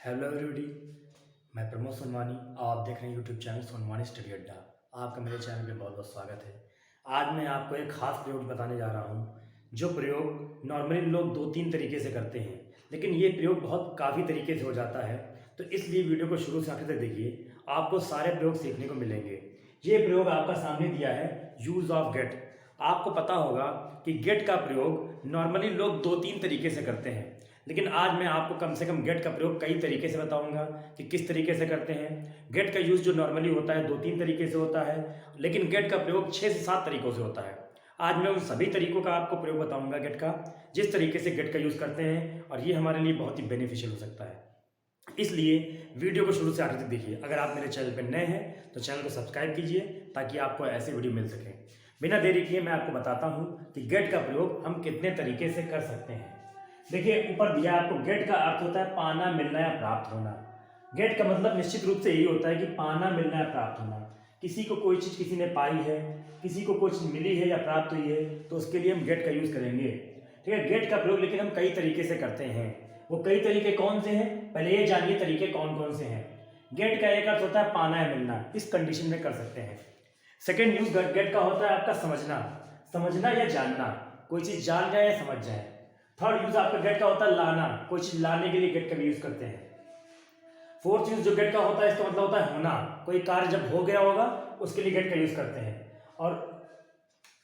Hello everybody. मैं प्रमोद सोनवानी। आप देख रहे हैं यूट्यूब चैनल सोनवानी स्टडी अड्डा। आपका मेरे चैनल पे बहुत बहुत स्वागत है। आज मैं आपको एक ख़ास प्रयोग बताने जा रहा हूँ, जो प्रयोग नॉर्मली लोग दो तीन तरीके से करते हैं, लेकिन ये प्रयोग बहुत काफ़ी तरीके से हो जाता है। तो इसलिए वीडियो को शुरू से आखिर तक देखिए, आपको सारे प्रयोग सीखने को मिलेंगे। ये प्रयोग आपका सामने दिया है, यूज़ ऑफ गेट। आपको पता होगा कि गेट का प्रयोग नॉर्मली लोग दो तीन तरीके से करते हैं, लेकिन आज मैं आपको कम से कम गेट का प्रयोग कई तरीके से बताऊंगा कि किस तरीके से करते हैं। गेट का यूज़ जो नॉर्मली होता है दो तीन तरीके से होता है, लेकिन गेट का प्रयोग 6 से 7 तरीकों से होता है। आज मैं उन सभी तरीकों का आपको प्रयोग बताऊंगा गेट का, जिस तरीके से गेट का यूज़ करते हैं, और ये हमारे लिए बहुत ही बेनिफिशियल हो सकता है। इसलिए वीडियो को शुरू से आखिर तक देखिए। अगर आप मेरे चैनल पर नए हैं तो चैनल को सब्सक्राइब कीजिए, ताकि आपको ऐसे वीडियो मिल सके। बिना देरी किए मैं आपको बताता हूँ कि गेट का प्रयोग हम कितने तरीके से कर सकते हैं। देखिए, ऊपर दिया आपको गेट का अर्थ होता है पाना, मिलना या प्राप्त होना। गेट का मतलब निश्चित रूप से यही होता है कि पाना, मिलना या प्राप्त होना। किसी को कोई चीज़ किसी ने पाई है, किसी को कुछ मिली है या प्राप्त हुई है, तो उसके लिए हम गेट का यूज़ करेंगे। ठीक है, गेट का प्रयोग लेकिन हम कई तरीके से करते हैं। वो कई तरीके कौन से हैं, पहले ये जानिए तरीके कौन कौन से हैं। गेट का एक अर्थ होता है पाना या मिलना, इस कंडीशन में कर सकते हैं। सेकेंड यूज गेट का होता है आपका समझना, समझना या जानना, कोई चीज़ जान जाए या समझ जाए। थर्ड यूज आपका गेट का होता है लाना, कोई चीज़ लाने के लिए गेट का भी यूज करते हैं। फोर्थ यूज जो गेट का होता है, इसका मतलब होता है होना, कोई कार्य जब हो गया होगा उसके लिए गेट का यूज करते हैं। और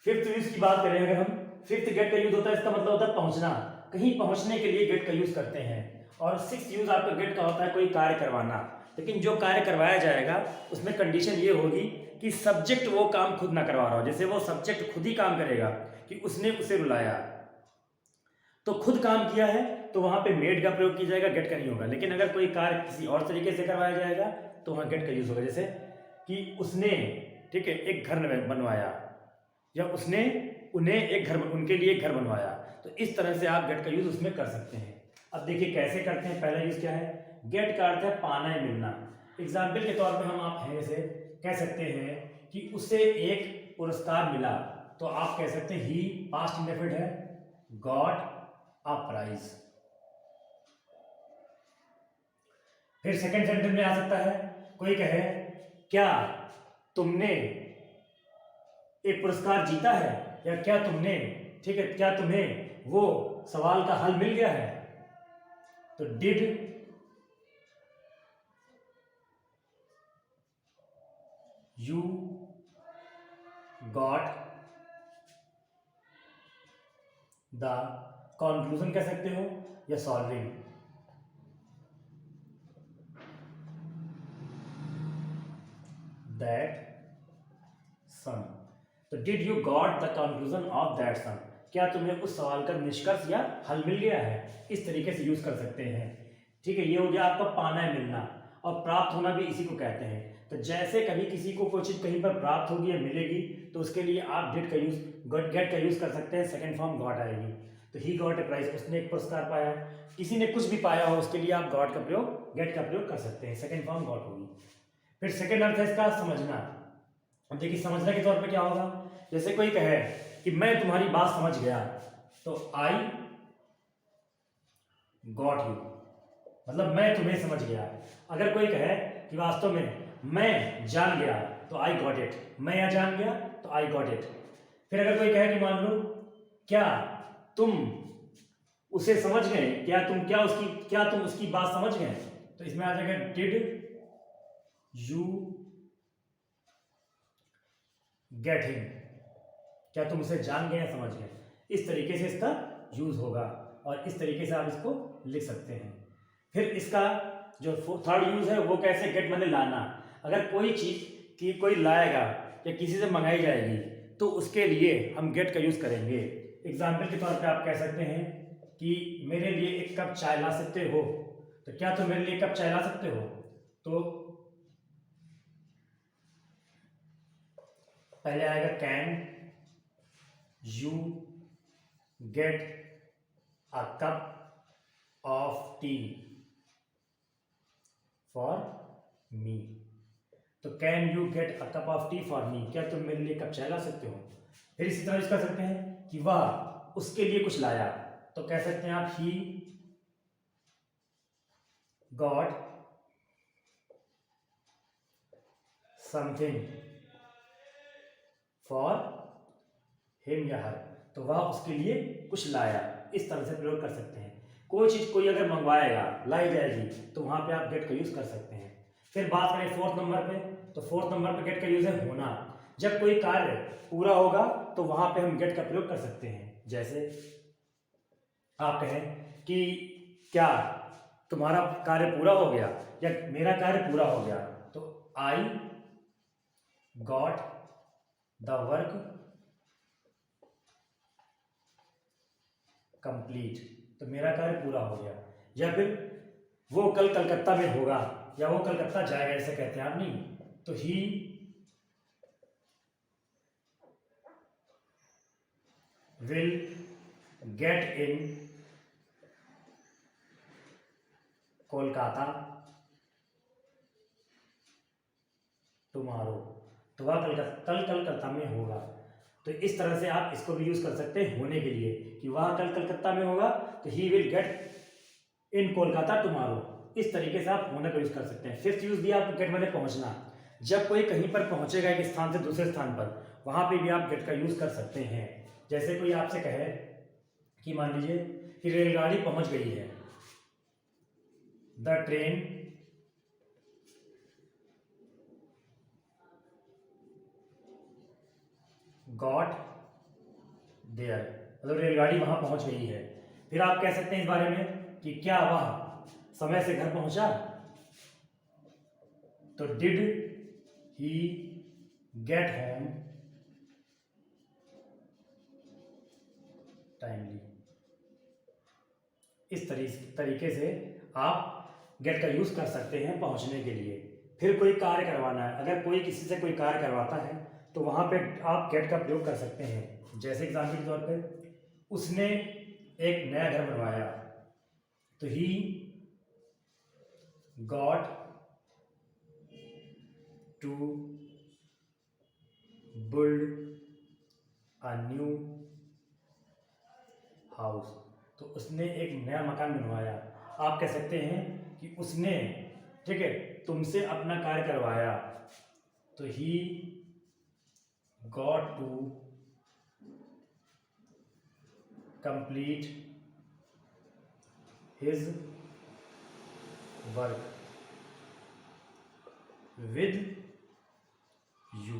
फिफ्थ यूज की बात करें अगर हम, फिफ्थ गेट का यूज होता है, इसका मतलब होता है पहुंचना, कहीं पहुंचने के लिए गेट का यूज करते हैं। और सिक्स यूज आपका गेट का होता है कोई कार्य करवाना, लेकिन जो कार्य करवाया जाएगा उसमें कंडीशन ये होगी कि सब्जेक्ट वो काम खुद ना करवा रहा हो। जैसे वो सब्जेक्ट खुद ही काम करेगा कि उसने उसे रुलाया, तो खुद काम किया है, तो वहां पे मेड का प्रयोग किया जाएगा, गेट का नहीं होगा। लेकिन अगर कोई कार्य किसी और तरीके से करवाया जाएगा तो वहां गेट का यूज होगा। जैसे कि उसने, ठीक है, एक घर बनवाया, या उसने उन्हें एक घर, उनके लिए एक घर बनवाया, तो इस तरह से आप गेट का यूज उसमें कर सकते हैं। अब देखिए कैसे करते हैं। पहला यूज क्या है, गेट का अर्थ है पाना या मिलना। एग्जाम्पल के तौर पे हम आप हैं से कह सकते हैं कि उसे एक पुरस्कार मिला, तो आप कह सकते हैं ही, पास्ट इंडेफिनिट है, गॉट अ प्राइज। फिर सेकंड सेंटेंस में आ सकता है, कोई कहे क्या तुमने एक पुरस्कार जीता है, या क्या तुमने, ठीक है, क्या तुम्हें वो सवाल का हल मिल गया है, तो did you got the conclusion कह सकते हो, या सॉल्विंग। दैट सम, तो did you got the conclusion of that sum, क्या तुम्हें उस सवाल का निष्कर्ष या हल मिल गया है। इस तरीके से यूज कर सकते हैं। ठीक है, ये हो गया आपका पाना है मिलना। और प्राप्त होना भी इसी को कहते हैं। तो जैसे कभी किसी को कोई चीज कहीं पर प्राप्त होगी या मिलेगी, तो उसके लिए आप डिड का यूज, गेट का यूज कर सकते हैं। सेकंड फॉर्म गॉट आएगी, तो ही गॉट ए प्राइज, उसने एक पुरस्कार पाया। किसी ने कुछ भी पाया हो, उसके लिए आप गॉट का प्रयोग, गेट का प्रयोग कर सकते हैं। सेकंड फॉर्म गॉट होगी। फिर सेकंड अर्थ है इसका समझना। अब देखिए समझने के तौर पे क्या होगा, जैसे कोई कहे कि मैं तुम्हारी बात समझ गया, तो आई गॉट यू, मतलब मैं तुम्हें समझ गया। अगर कोई कहे कि वास्तव में मैं जान गया, तो आई गॉट इट, मैं या जान गया तो आई गॉट इट। फिर अगर कोई कहे कि मान लो क्या तुम उसे समझ गए, क्या तुम उसकी बात समझ गए, तो इसमें आ जाएगा डिड यू गेट हिम, क्या तुम उसे जान गए या समझ गए। इस तरीके से इसका यूज होगा, और इस तरीके से आप इसको लिख सकते हैं। फिर इसका जो थर्ड यूज है वो कैसे, गेट माने लाना। अगर कोई चीज की कोई लाएगा या किसी से मंगाई जाएगी, तो उसके लिए हम गेट का यूज करेंगे। एग्जाम्पल के तौर पे आप कह सकते हैं कि मेरे लिए एक कप चाय ला सकते हो, तो क्या तुम मेरे लिए एक कप चाय ला सकते हो, तो पहले आएगा can you get a cup of tea for me, तो can you get a cup of tea for me, क्या तुम मेरे लिए कप चाय ला सकते हो। फिर इसी तरह यूज कर सकते हैं कि वह उसके लिए कुछ लाया, तो कह सकते हैं आप he got something for him या हर, तो वह उसके लिए कुछ लाया। इस तरह से प्रयोग कर सकते हैं। कोई चीज़ कोई अगर मंगवाएगा, लाई जाएगी, तो वहाँ पे आप गेट का यूज़ कर सकते हैं। फिर बात करें फोर्थ नंबर पे, तो फोर्थ नंबर पे गेट का यूज़ है होना। जब कोई कार्य पूरा होगा तो वहाँ पे हम गेट का प्रयोग कर सकते हैं। जैसे आप कहें कि क्या तुम्हारा कार्य पूरा हो गया या मेरा कार्य पूरा हो गया, तो I got the work complete, तो मेरा कार्य पूरा हो गया। या फिर वो कल कलकत्ता में होगा या वो कलकत्ता जाएगा, ऐसे कहते हैं आप नहीं, तो he will get in Kolkata tomorrow, तो वह कल कलकत्ता में होगा। तो इस तरह से आप इसको भी यूज कर सकते हैं होने के लिए, कि वह कल कलकत्ता में होगा तो he will get in Kolkata tomorrow. इस तरीके से आप होने का यूज कर सकते हैं। फिफ्थ यूज दिया आपको गेट मैंने पहुंचना। जब कोई कहीं पर पहुंचेगा एक स्थान से दूसरे स्थान पर, वहां पे भी आप गेट का यूज कर सकते हैं। जैसे कोई आपसे कहे कि मान लीजिए कि रेलगाड़ी पहुंच गई है, द ट्रेन गॉट देयर, मतलब रेलगाड़ी वहां पहुंच गई है। फिर आप कह सकते हैं इस बारे में कि क्या वह समय से घर पहुंचा, तो did he get home timely. इस तरीके से आप गेट का यूज कर सकते हैं पहुंचने के लिए। फिर कोई कार्य करवाना है, अगर कोई किसी से कोई कार्य करवाता है तो वहां पे आप गेट का प्रयोग कर सकते हैं। जैसे एग्जाम्पल के तौर पे उसने एक नया घर बनवाया, तो he got to build a new house, तो उसने एक नया मकान बनवाया। आप कह सकते हैं कि उसने, ठीक है, तुमसे अपना कार्य करवाया, तो he got to complete his work with you,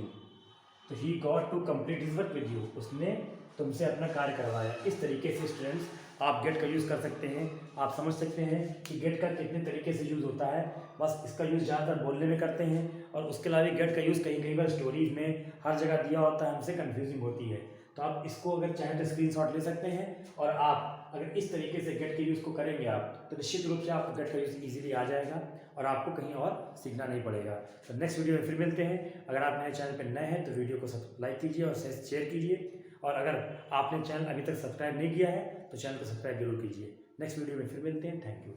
तो he got to complete his work with you, उसने तुमसे अपना कार्य करवाया। इस तरीके से स्टूडेंट्स आप गेट का यूज़ कर सकते हैं। आप समझ सकते हैं कि गेट का कितने तरीके से यूज़ होता है। बस इसका यूज़ ज़्यादातर बोलने में करते हैं, और उसके अलावा गेट का यूज़ कहीं कहीं पर स्टोरीज में हर जगह दिया होता है, हमसे कन्फ्यूजिंग होती है। तो आप इसको अगर चाहें तो स्क्रीनशॉट ले सकते हैं, और आप अगर इस तरीके से गेट के यूज़ को करेंगे आप, तो निश्चित रूप से आपको गेट का यूज़ ईजिली आ जाएगा और आपको कहीं और सीखना नहीं पड़ेगा। तो नेक्स्ट वीडियो में फिर मिलते हैं। अगर आप मेरे चैनल पर नए हैं तो वीडियो को लाइक कीजिए और शेयर कीजिए, और अगर आपने चैनल अभी तक सब्सक्राइब नहीं किया है तो चैनल को सब्सक्राइब जरूर कीजिए। नेक्स्ट वीडियो में फिर मिलते हैं। Thank you.